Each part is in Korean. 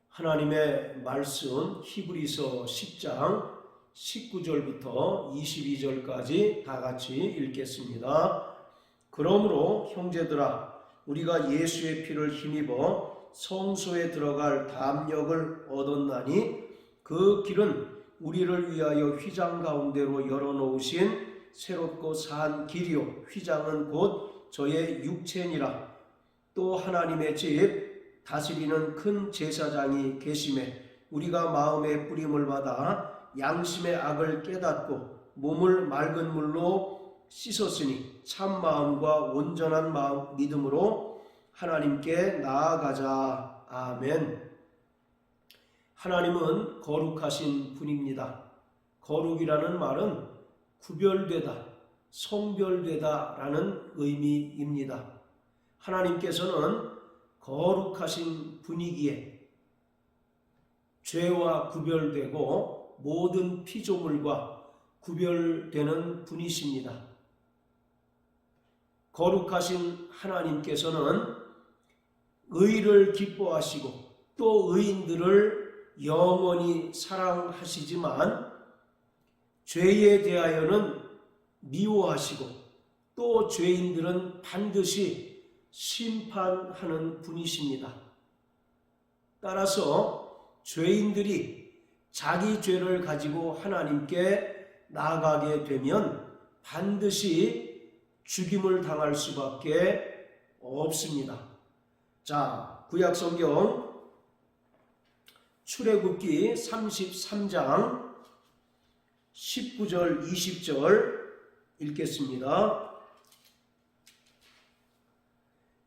하나님의 말씀 히브리서 10장 19절부터 22절까지 다 같이 읽겠습니다. 그러므로 형제들아, 우리가 예수의 피를 힘입어 성소에 들어갈 담력을 얻었나니 그 길은 우리를 위하여 휘장 가운데로 열어놓으신 새롭고 산 길이요, 휘장은 곧 저의 육체니라. 또 하나님의 집 다스리는 큰 제사장이 계심에 우리가 마음의 뿌림을 받아 양심의 악을 깨닫고 몸을 맑은 물로 씻었으니 참 마음과 온전한 마음 믿음으로 하나님께 나아가자. 아멘. 하나님은 거룩하신 분입니다. 거룩이라는 말은 구별되다, 성별되다 라는 의미입니다. 하나님께서는 거룩하신 분이기에 죄와 구별되고 모든 피조물과 구별되는 분이십니다. 거룩하신 하나님께서는 의를 기뻐하시고 또 의인들을 영원히 사랑하시지만 죄에 대하여는 미워하시고 또 죄인들은 반드시 심판하는 분이십니다. 따라서 죄인들이 자기 죄를 가지고 하나님께 나아가게 되면 반드시 죽임을 당할 수밖에 없습니다. 자, 구약성경 출애굽기 33장 19절 20절 읽겠습니다.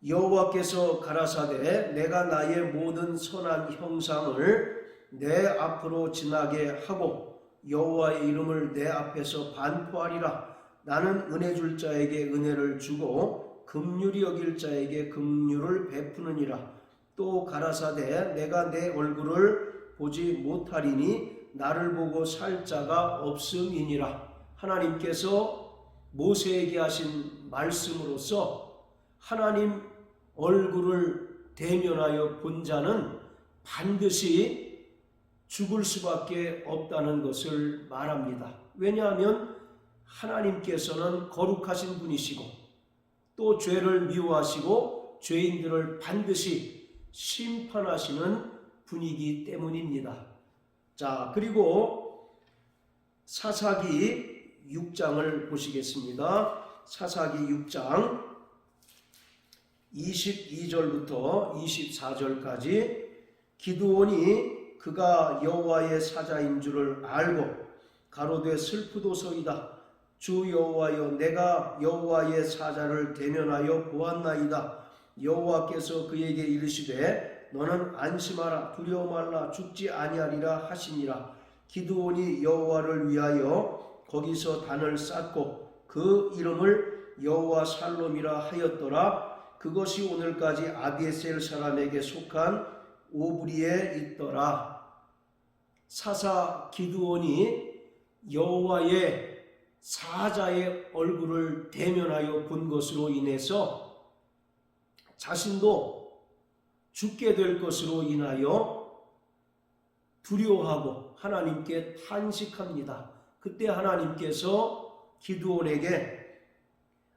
여호와께서 가라사대 내가 나의 모든 선한 형상을 내 앞으로 지나게 하고 여호와의 이름을 내 앞에서 반포하리라. 나는 은혜 줄 자에게 은혜를 주고 긍휼히 여길 자에게 긍휼을 베푸느니라. 또 가라사대 내가 내 얼굴을 보지 못하리니 나를 보고 살 자가 없음이니라. 하나님께서 모세에게 하신 말씀으로써 하나님 얼굴을 대면하여 본 자는 반드시 죽을 수밖에 없다는 것을 말합니다. 왜냐하면 하나님께서는 거룩하신 분이시고 또 죄를 미워하시고 죄인들을 반드시 심판하시는 분이기 때문입니다. 자, 그리고 사사기 6장을 보시겠습니다. 사사기 6장 22절부터 24절까지 기드온이 그가 여호와의 사자인 줄을 알고 가로되 슬프도소이다. 주 여호와여, 내가 여호와의 사자를 대면하여 보았나이다. 여호와께서 그에게 이르시되 너는 안심하라, 두려워 말라, 죽지 아니하리라 하시니라. 기드온이 여호와를 위하여 거기서 단을 쌓고 그 이름을 여호와 살롬이라 하였더라. 그것이 오늘까지 아비에셀 사람에게 속한 오브리에 있더라. 사사 기드온이 여호와의 사자의 얼굴을 대면하여 본 것으로 인해서 자신도 죽게 될 것으로 인하여 두려워하고 하나님께 탄식합니다. 그때 하나님께서 기드온에게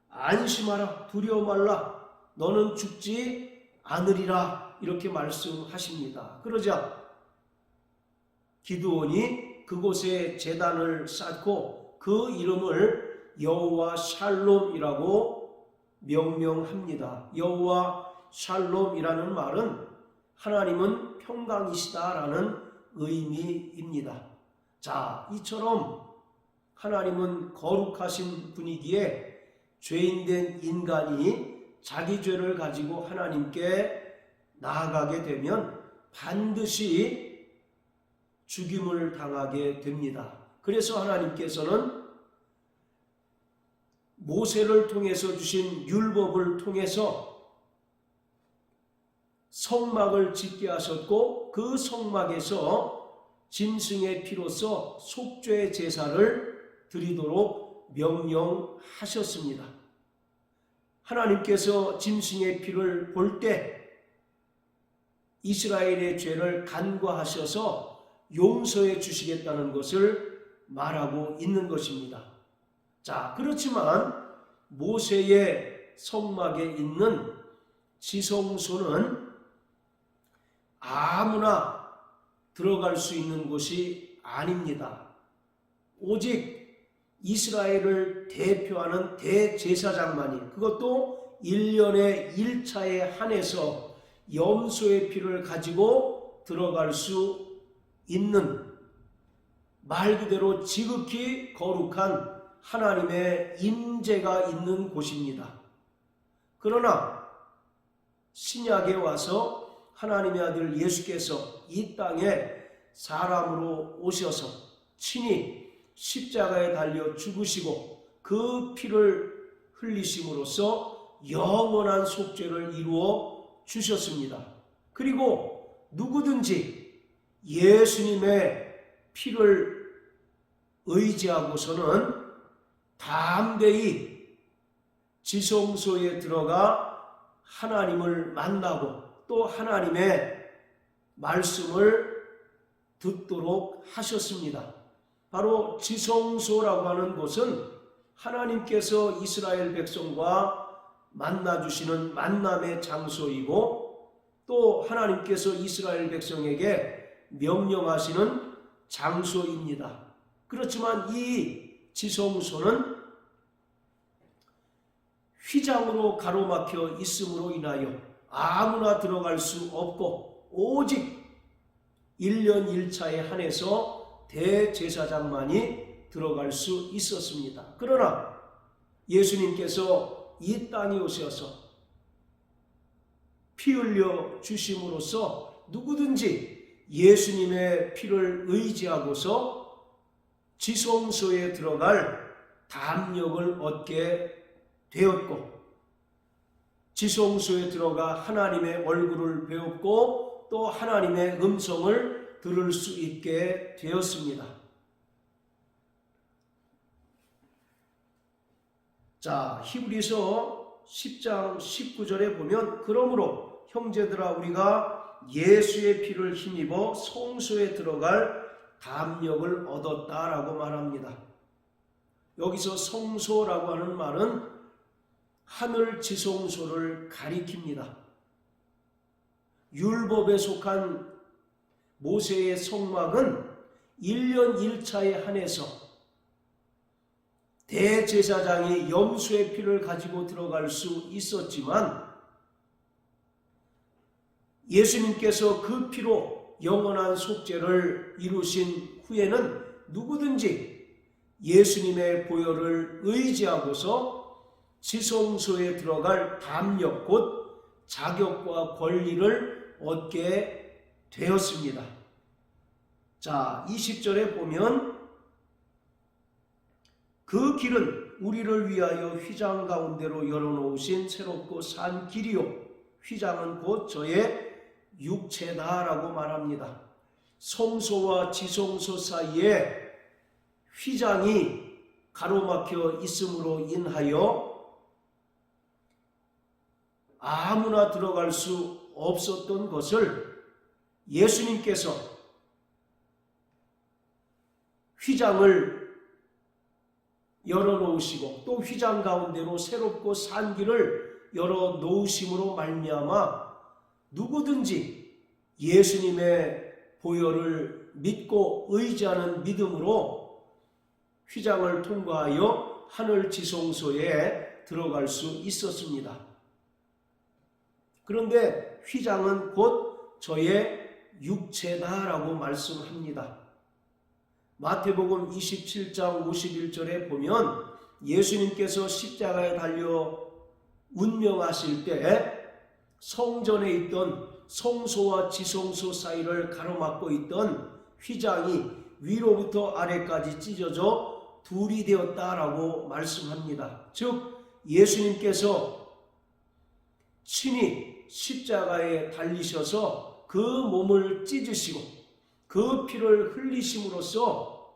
안심하라, 두려워 말라, 너는 죽지 않으리라 이렇게 말씀하십니다. 그러자 기드온이 그곳에 제단을 쌓고 그 이름을 여호와 샬롬이라고 명명합니다. 여호와 샬롬이라는 말은 하나님은 평강이시다라는 의미입니다. 자, 이처럼 하나님은 거룩하신 분이기에 죄인된 인간이 자기 죄를 가지고 하나님께 나아가게 되면 반드시 죽임을 당하게 됩니다. 그래서 하나님께서는 모세를 통해서 주신 율법을 통해서 성막을 짓게 하셨고 그 성막에서 짐승의 피로써 속죄 제사를 드리도록 명령하셨습니다. 하나님께서 짐승의 피를 볼 때 이스라엘의 죄를 간과하셔서 용서해 주시겠다는 것을 말하고 있는 것입니다. 자, 그렇지만 모세의 성막에 있는 지성소는 아무나 들어갈 수 있는 곳이 아닙니다. 오직 이스라엘을 대표하는 대제사장만이, 그것도 1년에 1차에 한해서 염소의 피를 가지고 들어갈 수 있는, 말 그대로 지극히 거룩한 하나님의 임재가 있는 곳입니다. 그러나 신약에 와서 하나님의 아들 예수께서 이 땅에 사람으로 오셔서 친히 십자가에 달려 죽으시고 그 피를 흘리심으로써 영원한 속죄를 이루어 주셨습니다. 그리고 누구든지 예수님의 피를 의지하고서는 담대히 지성소에 들어가 하나님을 만나고 또 하나님의 말씀을 듣도록 하셨습니다. 바로 지성소라고 하는 곳은 하나님께서 이스라엘 백성과 만나주시는 만남의 장소이고 또 하나님께서 이스라엘 백성에게 명령하시는 장소입니다. 그렇지만 이 지성소는 휘장으로 가로막혀 있음으로 인하여 아무나 들어갈 수 없고 오직 1년 1차에 한해서 대제사장만이 들어갈 수 있었습니다. 그러나 예수님께서 이 땅에 오셔서 피 흘려 주심으로써 누구든지 예수님의 피를 의지하고서 지성소에 들어갈 담력을 얻게 되었고 지성소에 들어가 하나님의 얼굴을 배웠고 또 하나님의 음성을 들을 수 있게 되었습니다. 자, 히브리서 10장 19절에 보면 그러므로 형제들아 우리가 예수의 피를 힘입어 성소에 들어갈 담력을 얻었다라고 말합니다. 여기서 성소라고 하는 말은 하늘 지성소를 가리킵니다. 율법에 속한 모세의 성막은 1년 1차에 한해서 대제사장이 염소의 피를 가지고 들어갈 수 있었지만 예수님께서 그 피로 영원한 속죄를 이루신 후에는 누구든지 예수님의 보혈을 의지하고서 지성소에 들어갈 담력 곧 자격과 권리를 얻게 되었습니다. 자, 20절에 보면 그 길은 우리를 위하여 휘장 가운데로 열어놓으신 새롭고 산 길이요 휘장은 곧 저의 육체다라고 말합니다. 성소와 지성소 사이에 휘장이 가로막혀 있음으로 인하여 아무나 들어갈 수 없었던 것을 예수님께서 휘장을 열어놓으시고 또 휘장 가운데로 새롭고 산 길을 열어놓으심으로 말미암아 누구든지 예수님의 보혈을 믿고 의지하는 믿음으로 휘장을 통과하여 하늘 지성소에 들어갈 수 있었습니다. 그런데 휘장은 곧 저의 육체다라고 말씀합니다. 마태복음 27장 51절에 보면 예수님께서 십자가에 달려 운명하실 때 성전에 있던 성소와 지성소 사이를 가로막고 있던 휘장이 위로부터 아래까지 찢어져 둘이 되었다라고 말씀합니다. 즉 예수님께서 친히 십자가에 달리셔서 그 몸을 찢으시고 그 피를 흘리심으로써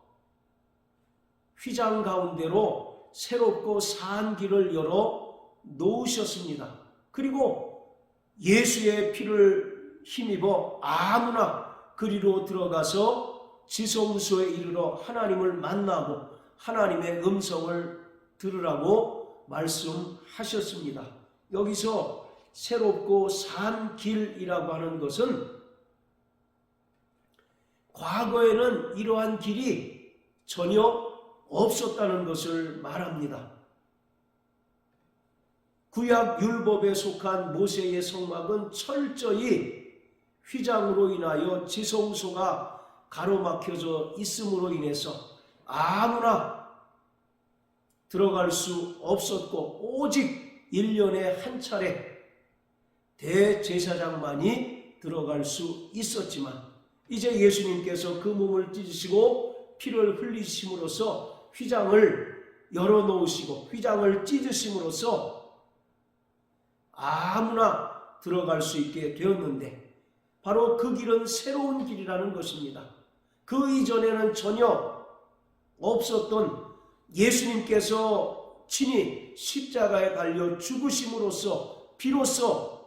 휘장 가운데로 새롭고 산 길을 열어 놓으셨습니다. 그리고 예수의 피를 힘입어 아무나 그리로 들어가서 지성소에 이르러 하나님을 만나고 하나님의 음성을 들으라고 말씀하셨습니다. 여기서 새롭고 산 길이라고 하는 것은 과거에는 이러한 길이 전혀 없었다는 것을 말합니다. 구약 율법에 속한 모세의 성막은 철저히 휘장으로 인하여 지성소가 가로막혀져 있음으로 인해서 아무나 들어갈 수 없었고 오직 1년에 한 차례 대제사장만이 들어갈 수 있었지만 이제 예수님께서 그 몸을 찢으시고 피를 흘리심으로써 휘장을 열어놓으시고 휘장을 찢으심으로써 아무나 들어갈 수 있게 되었는데 바로 그 길은 새로운 길이라는 것입니다. 그 이전에는 전혀 없었던 예수님께서 친히 십자가에 달려 죽으심으로써 비로소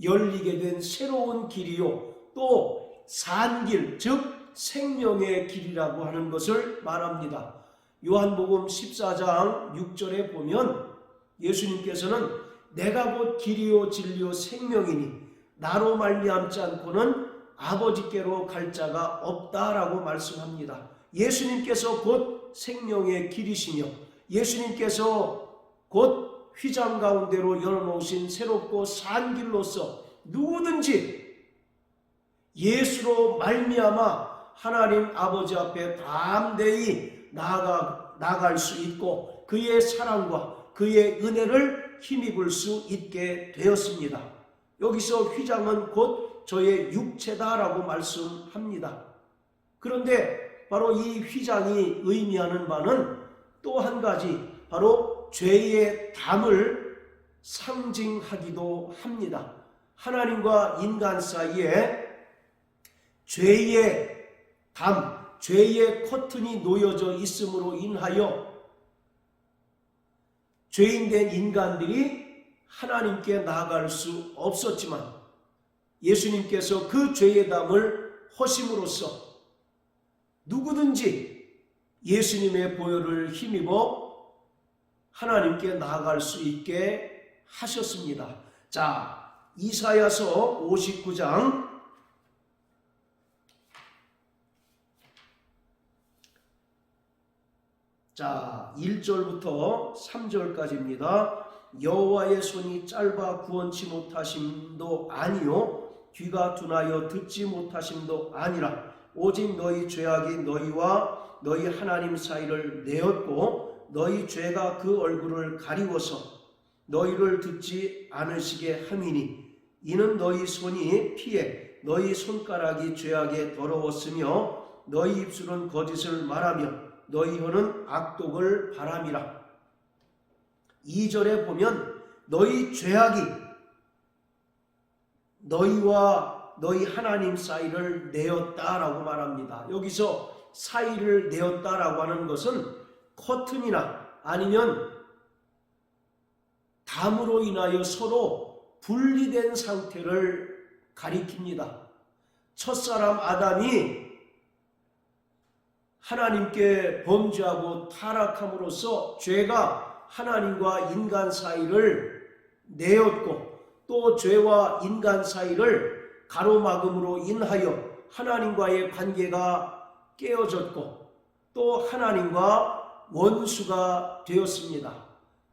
열리게 된 새로운 길이요 또 산길 즉 생명의 길이라고 하는 것을 말합니다. 요한복음 14장 6절에 보면 예수님께서는 내가 곧 길이요 진리요 생명이니 나로 말미암지 않고는 아버지께로 갈 자가 없다라고 말씀합니다. 예수님께서 곧 생명의 길이시며 예수님께서 곧 휘장 가운데로 열어놓으신 새롭고 산 길로서 누구든지 예수로 말미암아 하나님 아버지 앞에 담대히 나아갈 수 있고 그의 사랑과 그의 은혜를 힘입을 수 있게 되었습니다. 여기서 휘장은 곧 저의 육체다라고 말씀합니다. 그런데 바로 이 휘장이 의미하는 바는 또 한 가지 바로 죄의 담을 상징하기도 합니다. 하나님과 인간 사이에 죄의 담, 죄의 커튼이 놓여져 있음으로 인하여 죄인된 인간들이 하나님께 나아갈 수 없었지만 예수님께서 그 죄의 담을 허심으로써 누구든지 예수님의 보혈을 힘입어 하나님께 나아갈 수 있게 하셨습니다. 자, 이사야서 59장 1절부터 3절까지입니다. 여호와의 손이 짧아 구원치 못하심도 아니요 귀가 둔하여 듣지 못하심도 아니라 오직 너희 죄악이 너희와 너희 하나님 사이를 내었고 너희 죄가 그 얼굴을 가리워서 너희를 듣지 않으시게 함이니 이는 너희 손이 피해 너희 손가락이 죄악에 더러웠으며 너희 입술은 거짓을 말하며 너희 혀는 악독을 바람이라. 2절에 보면 너희 죄악이 너희와 너희 하나님 사이를 내었다라고 말합니다. 여기서 사이를 내었다라고 하는 것은 커튼이나 아니면 담으로 인하여 서로 분리된 상태를 가리킵니다. 첫사람 아담이 하나님께 범죄하고 타락함으로써 죄가 하나님과 인간 사이를 내었고 또 죄와 인간 사이를 가로막음으로 인하여 하나님과의 관계가 깨어졌고 또 하나님과 원수가 되었습니다.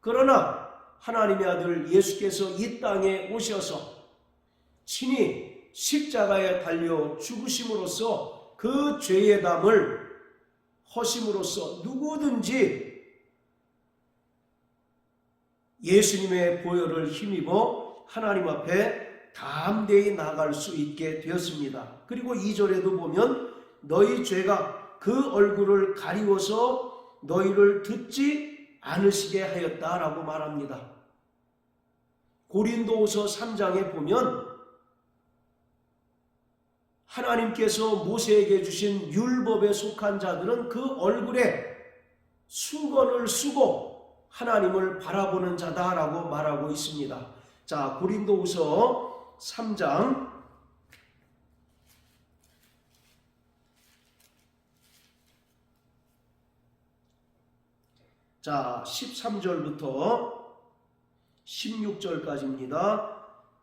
그러나 하나님의 아들 예수께서 이 땅에 오셔서 친히 십자가에 달려 죽으심으로써 그 죄의 담을 허심으로써 누구든지 예수님의 보혈을 힘입어 하나님 앞에 담대히 나아갈 수 있게 되었습니다. 그리고 2절에도 보면 너희 죄가 그 얼굴을 가리워서 너희를 듣지 않으시게 하였다라고 말합니다. 고린도후서 3장에 보면 하나님께서 모세에게 주신 율법에 속한 자들은 그 얼굴에 수건을 쓰고 하나님을 바라보는 자다라고 말하고 있습니다. 자, 고린도후서 3장 자, 13절부터 16절까지입니다.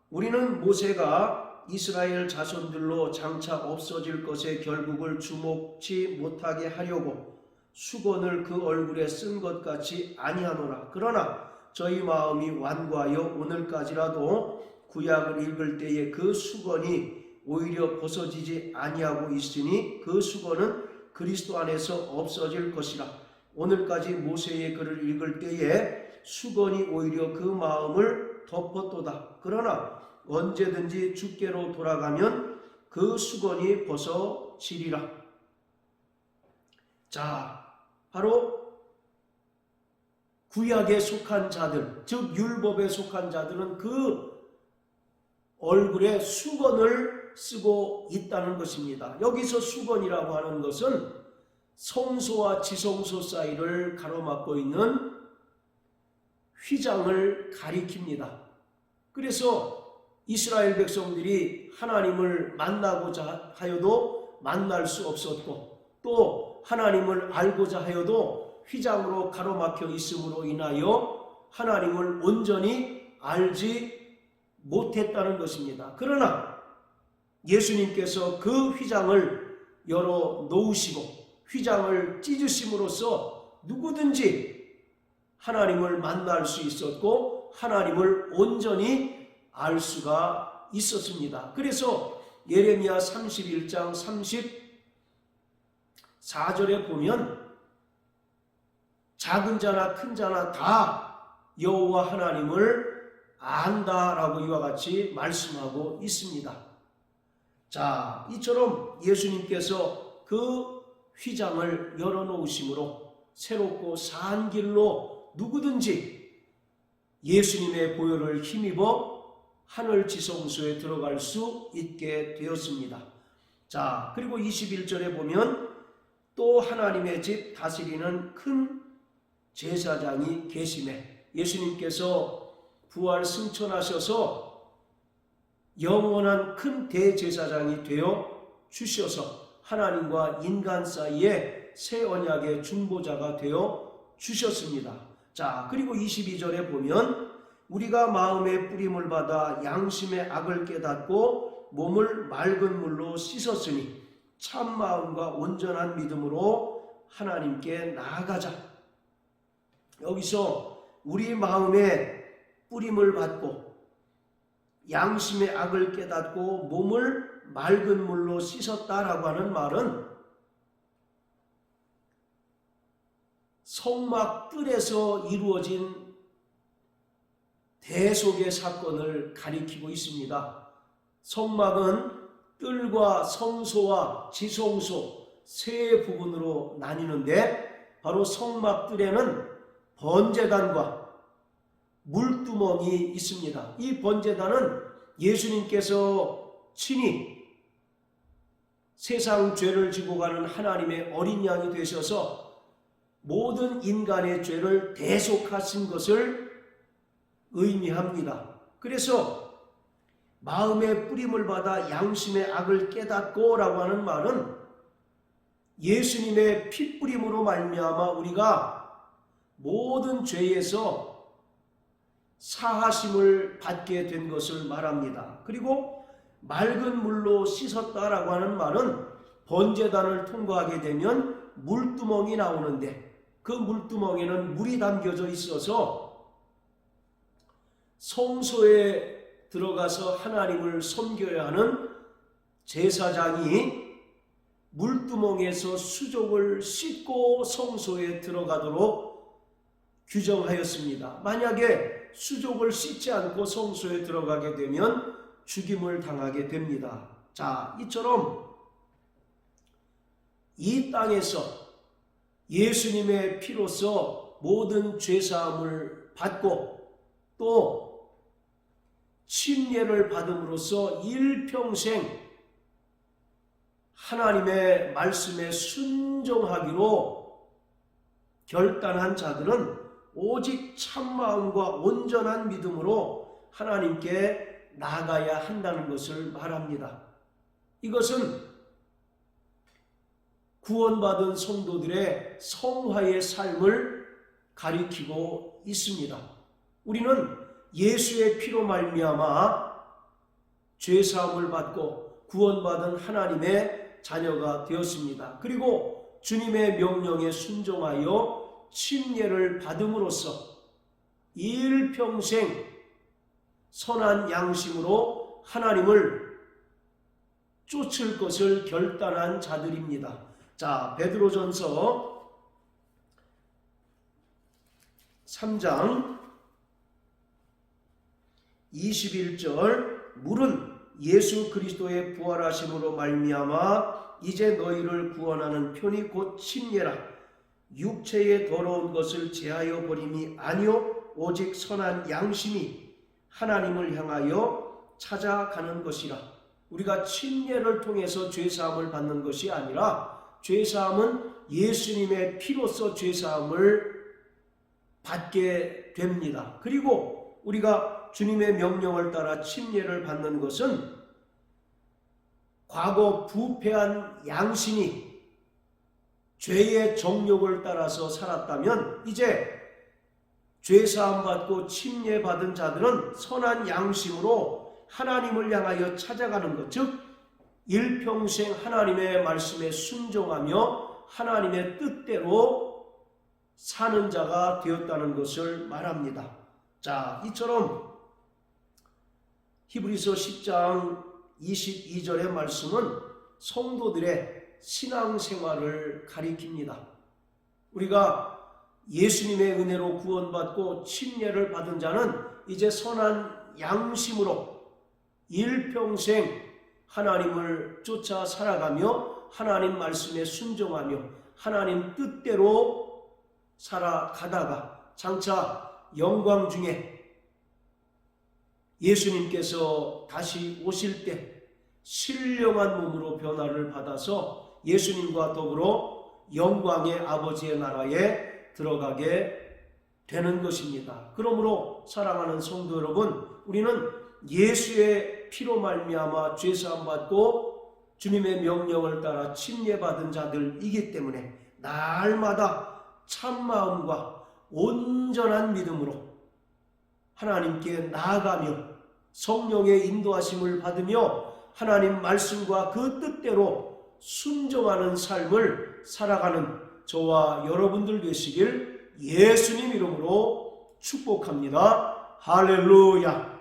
우리는 모세가 이스라엘 자손들로 장차 없어질 것의 결국을 주목치 못하게 하려고 수건을 그 얼굴에 쓴 것 같이 아니하노라. 그러나 저희 마음이 완고하여 오늘까지라도 구약을 읽을 때에 그 수건이 오히려 벗어지지 아니하고 있으니 그 수건은 그리스도 안에서 없어질 것이라. 오늘까지 모세의 글을 읽을 때에 수건이 오히려 그 마음을 덮었도다. 그러나 언제든지 주께로 돌아가면 그 수건이 벗어지리라. 자, 바로 구약에 속한 자들, 즉 율법에 속한 자들은 그 얼굴에 수건을 쓰고 있다는 것입니다. 여기서 수건이라고 하는 것은 성소와 지성소 사이를 가로막고 있는 휘장을 가리킵니다. 그래서 이스라엘 백성들이 하나님을 만나고자 하여도 만날 수 없었고, 또 하나님을 알고자 하여도 휘장으로 가로막혀 있음으로 인하여 하나님을 온전히 알지 못했다는 것입니다. 그러나 예수님께서 그 휘장을 열어 놓으시고 휘장을 찢으심으로써 누구든지 하나님을 만날 수 있었고 하나님을 온전히 알 수가 있었습니다. 그래서 예레미야 31장 34절에 보면 작은 자나 큰 자나 다 여호와 하나님을 안다라고 이와 같이 말씀하고 있습니다. 자, 이처럼 예수님께서 그 휘장을 열어놓으심으로 새롭고 산 길로 누구든지 예수님의 보혈을 힘입어 하늘 지성소에 들어갈 수 있게 되었습니다. 자, 그리고 21절에 보면 또 하나님의 집 다스리는 큰 제사장이 계시매. 예수님께서 부활 승천하셔서 영원한 큰 대제사장이 되어 주셔서 하나님과 인간 사이에 새 언약의 중보자가 되어 주셨습니다. 자, 그리고 22절에 보면 우리가 마음의 뿌림을 받아 양심의 악을 깨닫고 몸을 맑은 물로 씻었으니 참 마음과 온전한 믿음으로 하나님께 나아가자. 여기서 우리 마음의 뿌림을 받고 양심의 악을 깨닫고 몸을 맑은 물로 씻었다라고 하는 말은 성막 뜰에서 이루어진 대속의 사건을 가리키고 있습니다. 성막은 뜰과 성소와 지성소 세 부분으로 나뉘는데 바로 성막 뜰에는 번제단과 물두멍이 있습니다. 이 번제단은 예수님께서 친히 세상 죄를 지고 가는 하나님의 어린 양이 되셔서 모든 인간의 죄를 대속하신 것을 의미합니다. 그래서 마음의 뿌림을 받아 양심의 악을 깨닫고 라고 하는 말은 예수님의 피뿌림으로 말미암아 우리가 모든 죄에서 사하심을 받게 된 것을 말합니다. 그리고 맑은 물로 씻었다라고 하는 말은 번제단을 통과하게 되면 물두멍이 나오는데 그 물두멍에는 물이 담겨져 있어서 성소에 들어가서 하나님을 섬겨야 하는 제사장이 물두멍에서 수족을 씻고 성소에 들어가도록 규정하였습니다. 만약에 수족을 씻지 않고 성소에 들어가게 되면 죽임을 당하게 됩니다. 자, 이처럼 이 땅에서 예수님의 피로서 모든 죄사함을 받고 또 침례를 받음으로써 일평생 하나님의 말씀에 순종하기로 결단한 자들은 오직 참마음과 온전한 믿음으로 하나님께 나아가야 한다는 것을 말합니다. 이것은 구원받은 성도들의 성화의 삶을 가리키고 있습니다. 우리는 예수의 피로 말미암아 죄사함을 받고 구원받은 하나님의 자녀가 되었습니다. 그리고 주님의 명령에 순종하여 침례를 받음으로써 일평생 선한 양심으로 하나님을 쫓을 것을 결단한 자들입니다. 자, 베드로전서 3장 21절 물은 예수 그리스도의 부활하심으로 말미암아 이제 너희를 구원하는 편이 곧 침례라. 육체의 더러운 것을 제하여 버림이 아니요 오직 선한 양심이 하나님을 향하여 찾아가는 것이라. 우리가 침례를 통해서 죄사함을 받는 것이 아니라 죄사함은 예수님의 피로써 죄사함을 받게 됩니다. 그리고 우리가 주님의 명령을 따라 침례를 받는 것은 과거 부패한 양심이 죄의 정욕을 따라서 살았다면 이제 죄사함 받고 침례 받은 자들은 선한 양심으로 하나님을 향하여 찾아가는 것, 즉 일평생 하나님의 말씀에 순종하며 하나님의 뜻대로 사는 자가 되었다는 것을 말합니다. 자, 이처럼 히브리서 10장 22절의 말씀은 성도들의 신앙생활을 가리킵니다. 우리가 예수님의 은혜로 구원받고 침례를 받은 자는 이제 선한 양심으로 일평생 하나님을 쫓아 살아가며 하나님 말씀에 순종하며 하나님 뜻대로 살아가다가 장차 영광 중에 예수님께서 다시 오실 때 신령한 몸으로 변화를 받아서 예수님과 더불어 영광의 아버지의 나라에 들어가게 되는 것입니다. 그러므로 사랑하는 성도 여러분, 우리는 예수의 피로 말미암아 죄사함 받고 주님의 명령을 따라 침례받은 자들이기 때문에 날마다 참마음과 온전한 믿음으로 하나님께 나아가며 성령의 인도하심을 받으며 하나님 말씀과 그 뜻대로 순종하는 삶을 살아가는 저와 여러분들 되시길 예수님 이름으로 축복합니다. 할렐루야.